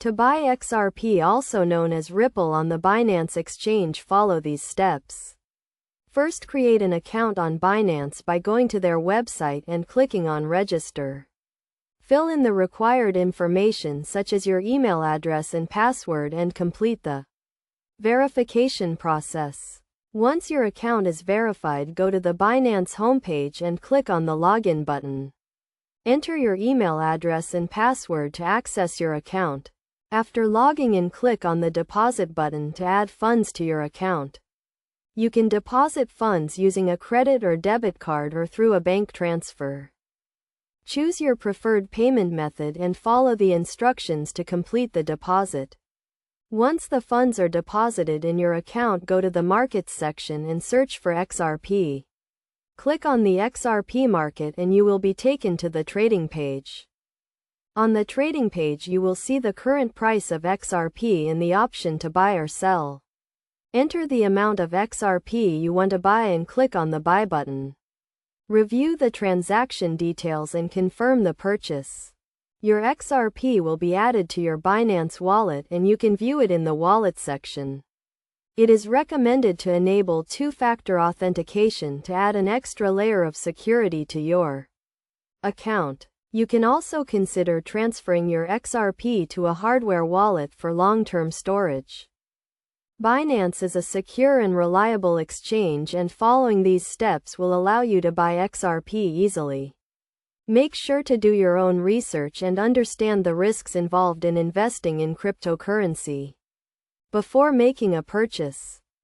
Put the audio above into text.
To buy XRP, also known as Ripple, on the Binance exchange, follow these steps. First, create an account on Binance by going to their website and clicking on Register. Fill in the required information such as your email address and password and complete the verification process. Once your account is verified, go to the Binance homepage and click on the Login button. Enter your email address and password to access your account. After logging in, click on the Deposit button to add funds to your account. You can deposit funds using a credit or debit card or through a bank transfer. Choose your preferred payment method and follow the instructions to complete the deposit. Once the funds are deposited in your account, go to the Markets section and search for XRP. Click on the XRP market and you will be taken to the trading page. On the trading page, you will see the current price of XRP and the option to buy or sell. Enter the amount of XRP you want to buy and click on the Buy button. Review the transaction details and confirm the purchase. Your XRP will be added to your Binance wallet and you can view it in the Wallet section. It is recommended to enable two-factor authentication to add an extra layer of security to your account. You can also consider transferring your XRP to a hardware wallet for long-term storage. Binance is a secure and reliable exchange, and following these steps will allow you to buy XRP easily. Make sure to do your own research and understand the risks involved in investing in cryptocurrency before making a purchase.